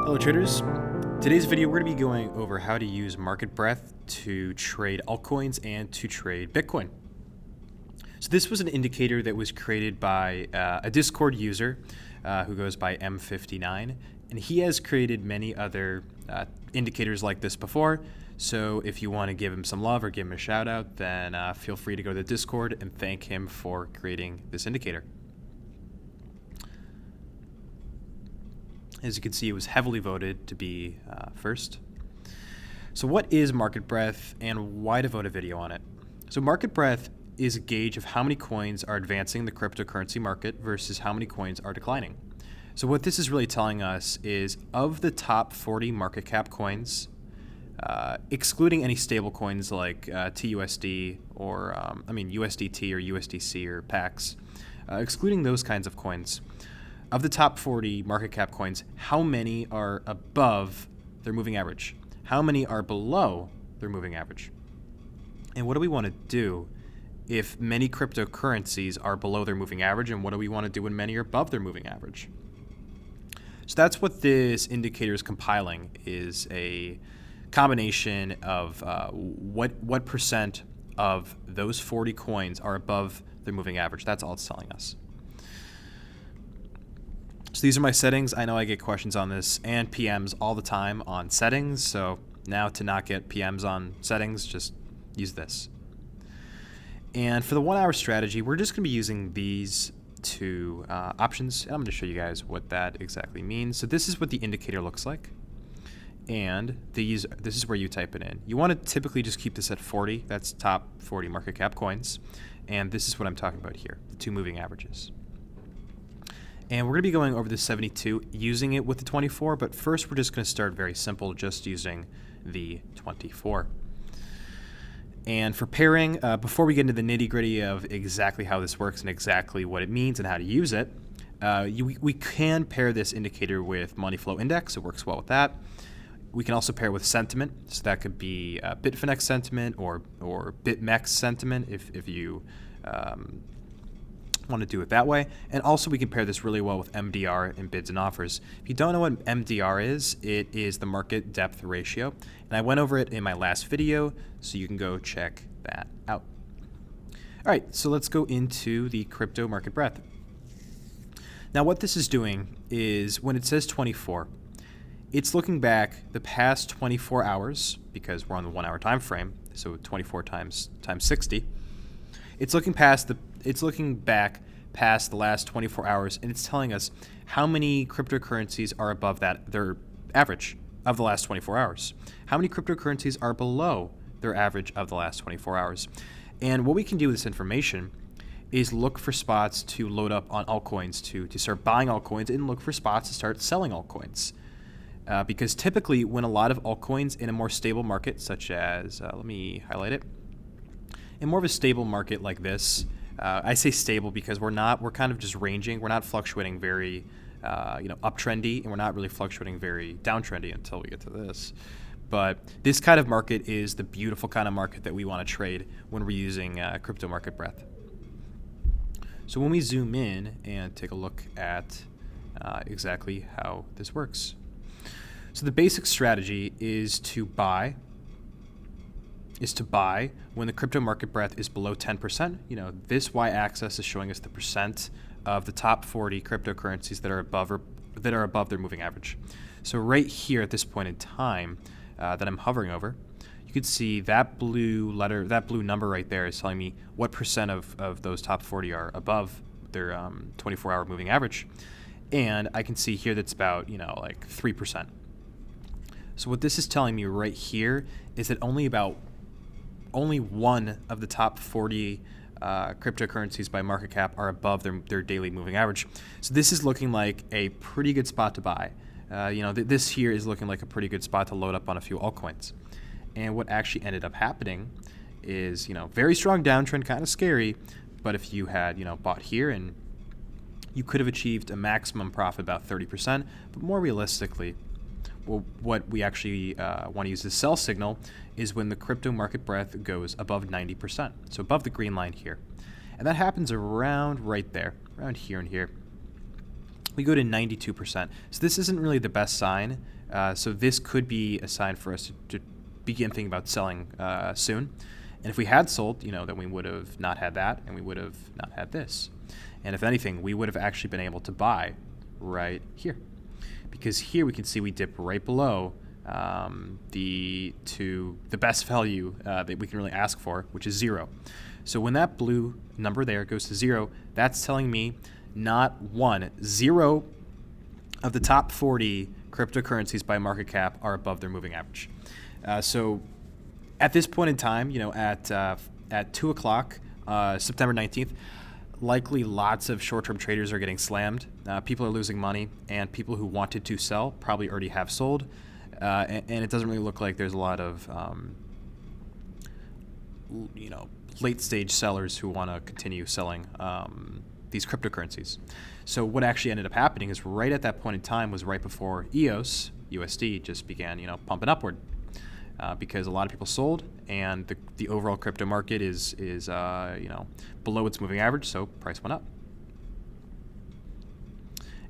Hello traders. Today's video we're going to be going over how to use market breadth to trade altcoins and to trade Bitcoin. So this was an indicator that was created by a Discord user who goes by M59, and he has created many other indicators like this before. So if you want to give him some love or give him a shout out, then feel free to go to the Discord and thank him for creating this indicator. As you can see, it was heavily voted to be first. So what is market breadth and why devote a video on it? So market breadth is a gauge of how many coins are advancing the cryptocurrency market versus how many coins are declining. So what this is really telling us is of the top 40 market cap coins, excluding any stable coins like TUSD or USDT or USDC or PAX, excluding those kinds of coins, of the top 40 market cap coins, how many are above their moving average? How many are below their moving average? And what do we want to do if many cryptocurrencies are below their moving average, and what do we want to do when many are above their moving average? So that's what this indicator is compiling, is a combination of what percent of those 40 coins are above their moving average. That's all it's telling us. So these are my settings. I know I get questions on this and PMs all the time on settings. So now to not get PMs on settings, just use this. And for the 1 hour strategy, we're just going to be using these two options. I'm going to show you guys what that exactly means. So this is what the indicator looks like. And this is where you type it in. You want to typically just keep this at 40. That's top 40 market cap coins. And this is what I'm talking about here, the two moving averages. And we're going to be going over the 72, using it with the 24, but first we're just going to start very simple, just using the 24. And for pairing, before we get into the nitty-gritty of exactly how this works and exactly what it means and how to use it, we can pair this indicator with Money Flow Index. It works well with that. We can also pair with sentiment, so that could be Bitfinex sentiment or BitMEX sentiment if you want to do it that way. And also we can pair this really well with MDR and bids and offers. If you don't know what MDR is, it is the market depth ratio. And I went over it in my last video, so you can go check that out. All right, so let's go into the crypto market breadth. Now what this is doing is when it says 24, it's looking back the past 24 hours, because we're on the 1 hour time frame, so 24 times 60. It's looking back past the last 24 hours, and it's telling us how many cryptocurrencies are above their average of the last 24 hours. How many cryptocurrencies are below their average of the last 24 hours. And what we can do with this information is look for spots to load up on altcoins, to start buying altcoins, and look for spots to start selling altcoins. Because typically when a lot of altcoins in a more stable market, such as, let me highlight it, in more of a stable market like this, I say stable because we're kind of just ranging. We're not fluctuating very, uptrendy, and we're not really fluctuating very downtrendy until we get to this. But this kind of market is the beautiful kind of market that we want to trade when we're using crypto market breadth. So when we zoom in and take a look at exactly how this works. So the basic strategy is to buy when the crypto market breadth is below 10%. This y-axis is showing us the percent of the top 40 cryptocurrencies that are above their moving average. So right here at this point in time that I'm hovering over, you could see that blue number right there is telling me what percent of those top 40 are above their 24-hour moving average. And I can see here that's about, like 3%. So what this is telling me right here is that only one of the top 40 cryptocurrencies by market cap are above their daily moving average. So this is looking like a pretty good spot to buy. This here is looking like a pretty good spot to load up on a few altcoins. And what actually ended up happening is, very strong downtrend, kind of scary. But if you had, bought here, and you could have achieved a maximum profit about 30%. But more realistically, what we actually want to use as sell signal is when the crypto market breadth goes above 90%, so above the green line here. And that happens around right there, around here and here. We go to 92%. So this isn't really the best sign So this could be a sign for us to begin thinking about selling soon. And if we had sold, then we would have not had that, and we would have not had this. And if anything, we would have actually been able to buy right here, because here we can see we dip right below the best value that we can really ask for, which is 0. So when that blue number there goes to 0, that's telling me not 0 of the top 40 cryptocurrencies by market cap are above their moving average. So at this point in time, at 2 o'clock, September 19th, likely lots of short-term traders are getting slammed. People are losing money, and people who wanted to sell probably already have sold. And it doesn't really look like there's a lot of, late-stage sellers who want to continue selling these cryptocurrencies. So what actually ended up happening is right at that point in time was right before EOS, USD, just began, pumping upward. Because a lot of people sold, and the overall crypto market is below its moving average, so price went up.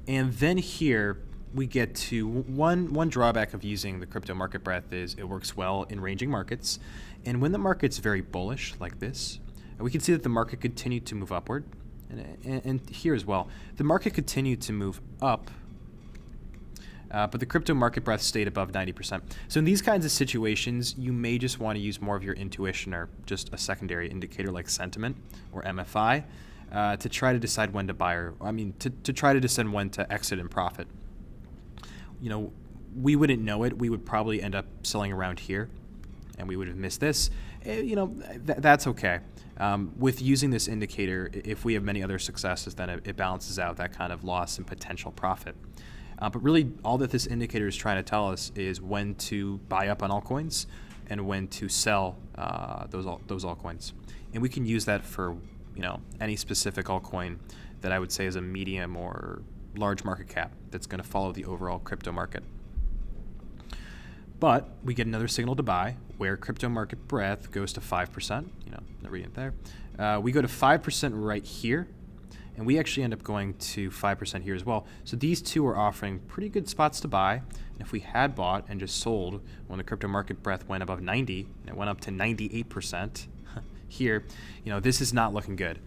And then here we get to one drawback of using the crypto market breadth is it works well in ranging markets, and when the market's very bullish like this, we can see that the market continued to move upward, and here as well, the market continued to move up. But the crypto market breadth stayed above 90%. So in these kinds of situations, you may just want to use more of your intuition or just a secondary indicator like sentiment or MFI to try to decide when to buy to try to decide when to exit and profit. We wouldn't know it. We would probably end up selling around here, and we would have missed this. That's okay. With using this indicator, if we have many other successes, then it balances out that kind of loss and potential profit. But really, all that this indicator is trying to tell us is when to buy up on altcoins and when to sell those altcoins. And we can use that for any specific altcoin that I would say is a medium or large market cap that's going to follow the overall crypto market. But we get another signal to buy where crypto market breadth goes to 5%. Not reading it there. We go to 5% right here. And we actually end up going to 5% here as well. So these two are offering pretty good spots to buy. And if we had bought and just sold when the crypto market breadth went above 90, and it went up to 98% here, this is not looking good.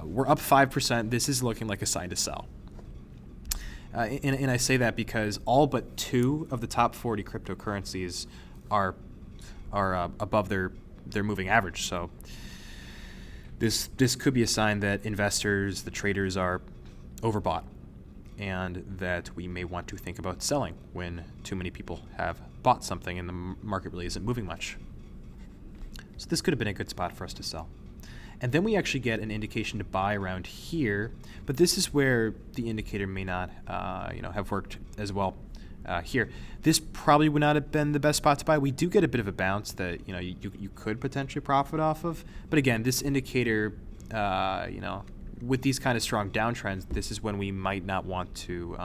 We're up 5%. This is looking like a sign to sell. And I say that because all but 2 of the top 40 cryptocurrencies are above their moving average. So this could be a sign that investors, the traders, are overbought, and that we may want to think about selling when too many people have bought something and the market really isn't moving much. So this could have been a good spot for us to sell. And then we actually get an indication to buy around here, but this is where the indicator may not have worked as well. Here, this probably would not have been the best spot to buy. We do get a bit of a bounce that you could potentially profit off of, but again, this indicator, with these kind of strong downtrends, this is when we might not want to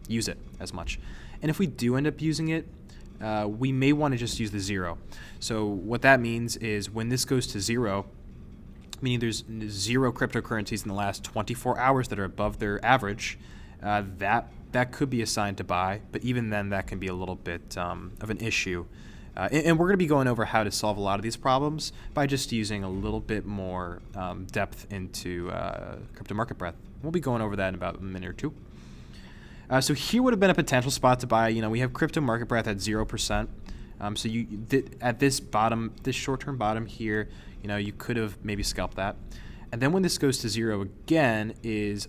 use it as much. And if we do end up using it, we may want to just use the 0. So what that means is when this goes to 0, meaning there's 0 cryptocurrencies in the last 24 hours that are above their average, that could be a sign to buy, but even then that can be a little bit of an issue. And we're going to be going over how to solve a lot of these problems by just using a little bit more depth into crypto market breadth. We'll be going over that in about a minute or two. So here would have been a potential spot to buy. We have crypto market breadth at 0%. So at this short-term bottom here, you could have maybe scalped that. And then when this goes to 0 again,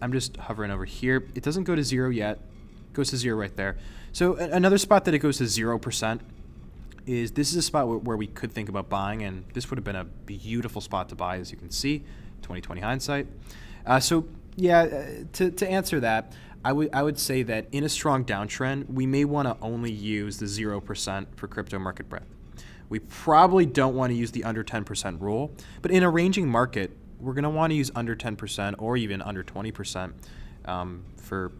I'm just hovering over here. It doesn't go to 0 yet. It goes to 0 right there. So another spot that it goes to 0% is this is a spot where we could think about buying, and this would have been a beautiful spot to buy, as you can see, 2020 hindsight. To answer that, I would say that in a strong downtrend, we may want to only use the 0% for crypto market breadth. We probably don't want to use the under 10% rule, but in a ranging market, we're going to want to use under 10% or even under 20% for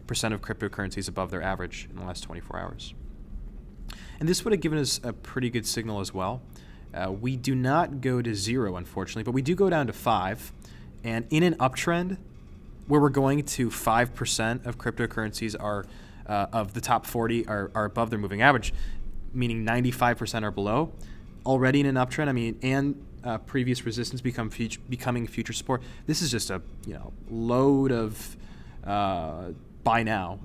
percent of cryptocurrencies above their average in the last 24 hours. And this would have given us a pretty good signal as well. We do not go to 0, unfortunately, but we do go down to 5. And in an uptrend where we're going to 5% of cryptocurrencies are of the top 40 are above their moving average, meaning 95% are below, already in an uptrend. I mean, and previous resistance becoming future support. This is just a load of buy now,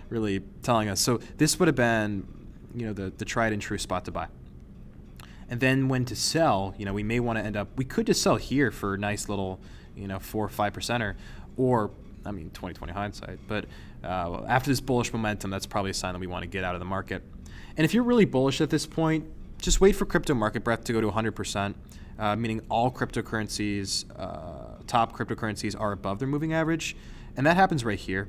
really telling us. So this would have been the tried and true spot to buy. And then when to sell, we may want to end up. We could just sell here for a nice little 4 or 5%er, or 20/20 hindsight. But after this bullish momentum, that's probably a sign that we want to get out of the market. And if you're really bullish at this point, just wait for crypto market breadth to go to 100%, meaning all cryptocurrencies, top cryptocurrencies are above their moving average. And that happens right here.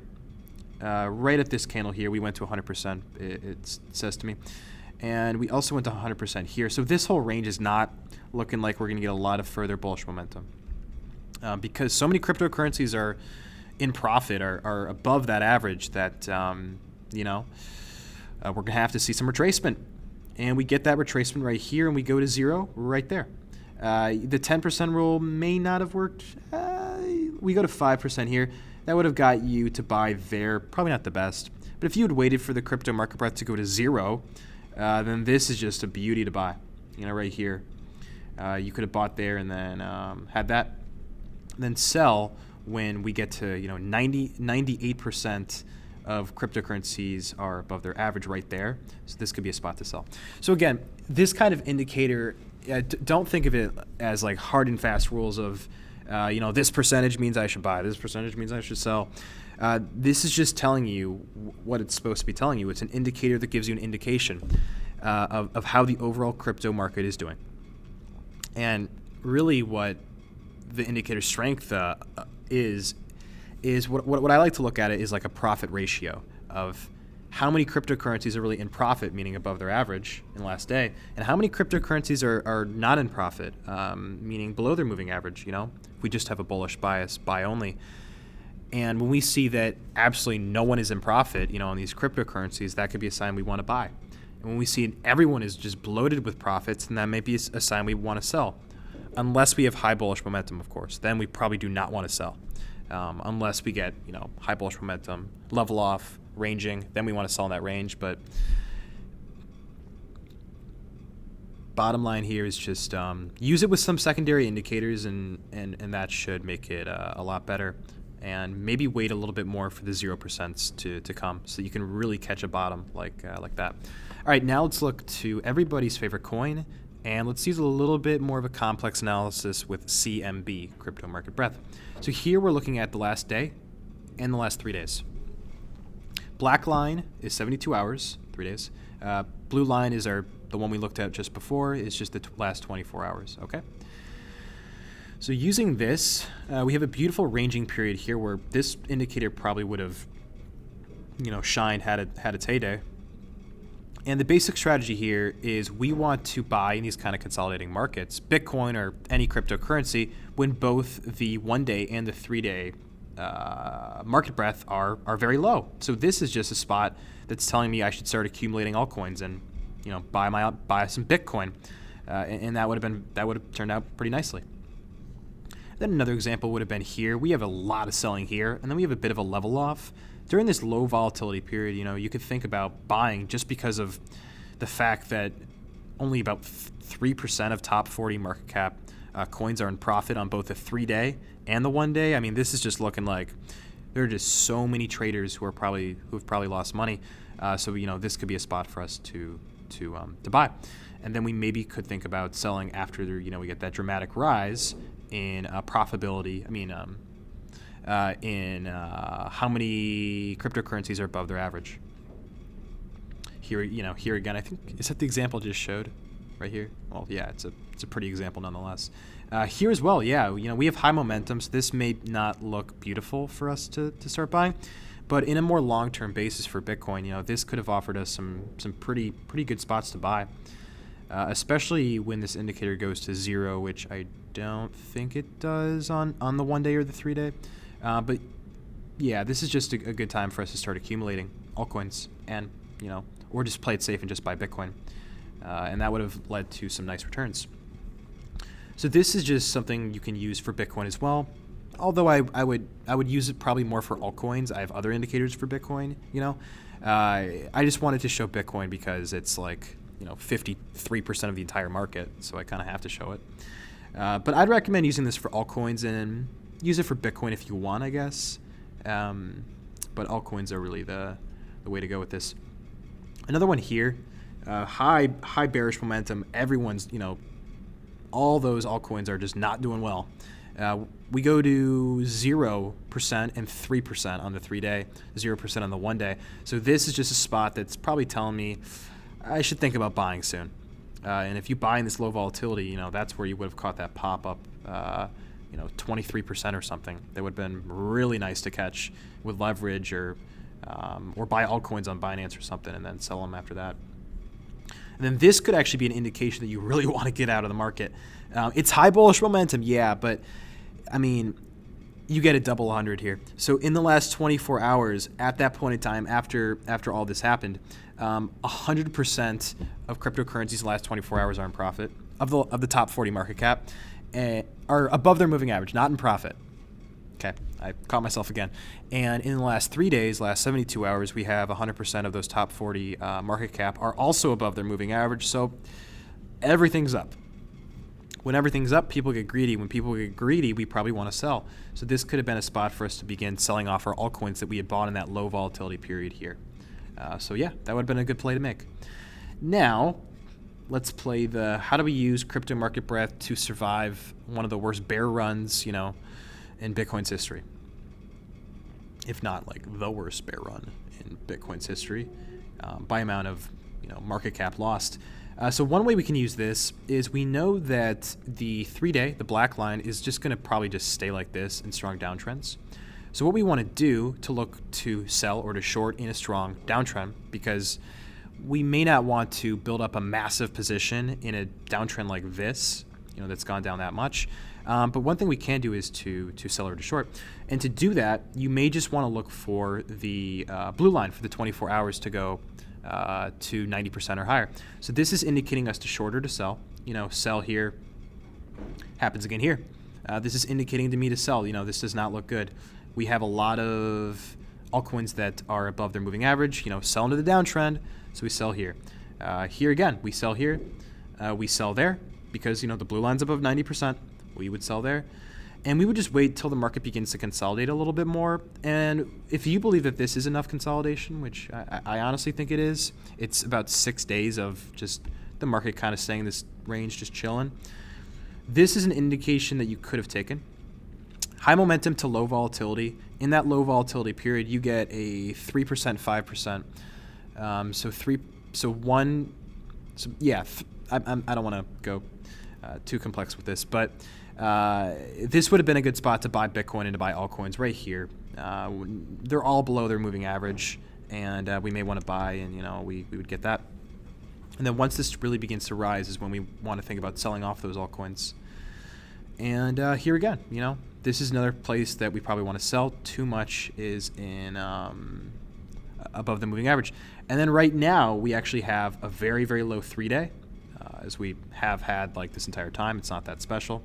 Right at this candle here, we went to 100%, it says to me. And we also went to 100% here. So this whole range is not looking like we're going to get a lot of further bullish momentum. Because so many cryptocurrencies are in profit, are above that average, that, we're going to have to see some retracement. And we get that retracement right here, and we go to 0 right there. The 10% rule may not have worked. We go to 5% here. That would have got you to buy there. Probably not the best. But if you had waited for the crypto market breadth to go to 0, then this is just a beauty to buy. Right here. You could have bought there and then had that. And then sell when we get to 98% of cryptocurrencies are above their average right there. So this could be a spot to sell. So again, this kind of indicator, don't think of it as like hard and fast rules of, this percentage means I should buy, this percentage means I should sell. This is just telling you what it's supposed to be telling you. It's an indicator that gives you an indication of how the overall crypto market is doing. And really what the indicator strength is what I like to look at it is like a profit ratio of how many cryptocurrencies are really in profit, meaning above their average in the last day, and how many cryptocurrencies are not in profit, meaning below their moving average. If we just have a bullish bias, buy only. And when we see that absolutely no one is in profit, on these cryptocurrencies, that could be a sign we want to buy. And when we see everyone is just bloated with profits, then that may be a sign we want to sell. Unless we have high bullish momentum, of course. Then we probably do not want to sell. Unless we get, high bullish momentum, level off, ranging, then we want to sell in that range. But bottom line here is just use it with some secondary indicators, and that should make it a lot better. And maybe wait a little bit more for the 0% to come, so you can really catch a bottom like that. All right, now let's look to everybody's favorite coin, and let's use a little bit more of a complex analysis with CMB, crypto market breadth. So here we're looking at the last day and the last 3 days. Black line is 72 hours, 3 days. Blue line is the one we looked at just before, is just the last 24 hours, okay? So using this, we have a beautiful ranging period here where this indicator probably would have, shined, had its heyday. And the basic strategy here is we want to buy in these kind of consolidating markets, Bitcoin or any cryptocurrency, when both the 1 day and the 3 day market breadth are very low. So this is just a spot that's telling me I should start accumulating altcoins and buy some Bitcoin, and that would have turned out pretty nicely. Then another example would have been here. We have a lot of selling here, and then we have a bit of a level off. During this low volatility period, you could think about buying just because of the fact that only about 3% of top 40 market cap coins are in profit on both the 3 day and the 1 day. I mean, this is just looking like there are just so many traders who've probably lost money. So this could be a spot for us to buy. And then we maybe could think about selling after we get that dramatic rise in profitability. In how many cryptocurrencies are above their average. Here again, I think, is that the example I just showed right here? Well, yeah, it's a pretty example nonetheless. Here as well, yeah, we have high momentum, so this may not look beautiful for us to start buying, but in a more long-term basis for Bitcoin, this could have offered us some pretty good spots to buy. Especially when this indicator goes to 0, which I don't think it does on the 1 day or the 3 day. But yeah, this is just a good time for us to start accumulating altcoins and, or just play it safe and just buy Bitcoin. And that would have led to some nice returns. So this is just something you can use for Bitcoin as well. although I would use it probably more for altcoins. I have other indicators for Bitcoin. I just wanted to show Bitcoin because it's like 53% of the entire market, so I kind of have to show it. But I'd recommend using this for altcoins and use it for Bitcoin if you want, I guess. But altcoins are really the way to go with this. Another one here, high bearish momentum. Everyone's, all those altcoins are just not doing well. We go to 0% and 3% on the 3-day, 0% on the 1-day. So this is just a spot that's probably telling me I should think about buying soon. And if you buy in this low volatility, that's where you would have caught that pop up, 23% or something. That would have been really nice to catch with leverage or buy altcoins on Binance or something and then sell them after that. And then this could actually be an indication that you really want to get out of the market. It's high bullish momentum, yeah, but I mean, you get a double 100 here. So in the last 24 hours, at that point in time, after all this happened, 100% of cryptocurrencies in the last 24 hours are in profit of the top 40 market cap, are above their moving average, not in profit. Okay, I caught myself again. And in the last 3 days, last 72 hours, we have 100% of those top 40 market cap are also above their moving average. So everything's up. When everything's up, people get greedy. When people get greedy, we probably want to sell. So this could have been a spot for us to begin selling off our altcoins that we had bought in that low volatility period here. So yeah, that would have been a good play to make. Now, let's play how do we use crypto market breadth to survive one of the worst bear runs, in Bitcoin's history. If not like the worst bear run in Bitcoin's history, by amount of market cap lost. So one way we can use this is we know that the 3-day, the black line, is just going to probably just stay like this in strong downtrends. So what we want to do to look to sell or to short in a strong downtrend, because we may not want to build up a massive position in a downtrend like this, that's gone down that much. But one thing we can do is to sell or to short. And to do that, you may just want to look for the blue line for the 24 hours to go to 90% or higher. So this is indicating us to short or to sell. Sell here, happens again here. This is indicating to me to sell. This does not look good. We have a lot of altcoins that are above their moving average, sell into the downtrend. So we sell here. Here again, we sell here. We sell there because, the blue line's above 90%. We would sell there. And we would just wait till the market begins to consolidate a little bit more. And if you believe that this is enough consolidation, which I honestly think it is, it's about 6 days of just the market kind of staying in this range, just chilling. This is an indication that you could have taken. High momentum to low volatility. In that low volatility period, you get a 3%, 5%. I don't want to go too complex with this, but this would have been a good spot to buy Bitcoin and to buy altcoins right here. They're all below their moving average, and we may want to buy, and we would get that. And then once this really begins to rise is when we want to think about selling off those altcoins. And here again, this is another place that we probably want to sell. Too much is in above the moving average. And then right now, we actually have a very, very low 3-day, as we have had like this entire time. It's not that special.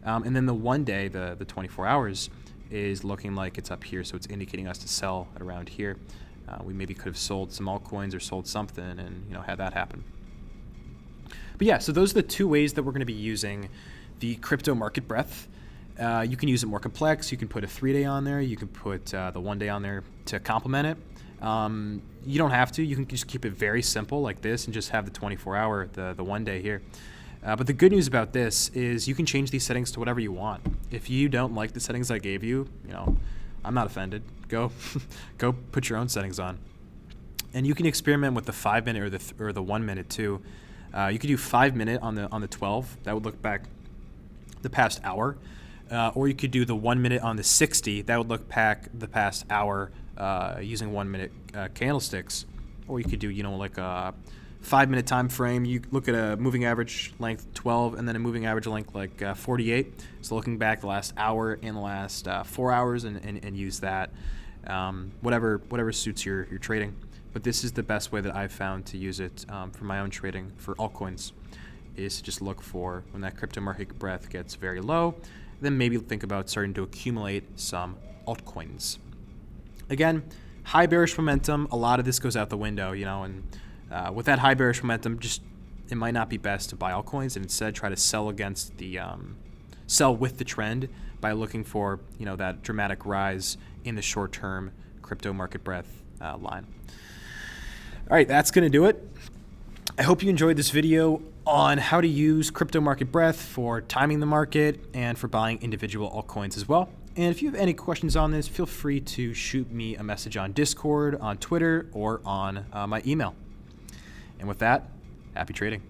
And then the 1-day, the 24 hours, is looking like it's up here, so it's indicating us to sell at around here. We maybe could have sold some altcoins or sold something and had that happen. But yeah, so those are the two ways that we're going to be using the crypto market breadth. You can use it more complex. You can put a 3-day on there. You can put the 1-day on there to complement it. You don't have to. You can just keep it very simple like this and just have the 24-hour, the 1-day here. But the good news about this is you can change these settings to whatever you want. If you don't like the settings I gave you, I'm not offended. Go put your own settings on. And you can experiment with the 5-minute or the 1 minute too. You could do 5-minute on the 12. That would look back the past hour. Or you could do the 1 minute on the 60. That would look back the past hour using 1 minute candlesticks. Or you could do, like a 5-minute time frame. You look at a moving average length 12 and then a moving average length like 48. So looking back the last hour and the last 4 hours and use that. Whatever suits your trading. But this is the best way that I've found to use it for my own trading for altcoins, is to just look for when that crypto market breadth gets very low, then maybe think about starting to accumulate some altcoins. Again, high bearish momentum, a lot of this goes out the window, and with that high bearish momentum, it might not be best to buy altcoins and instead try to sell against the sell with the trend by looking for that dramatic rise in the short-term crypto market breadth line. All right, that's going to do it. I hope you enjoyed this video on how to use crypto market breadth for timing the market and for buying individual altcoins as well. And if you have any questions on this, feel free to shoot me a message on Discord, on Twitter, or on my email. And with that, happy trading.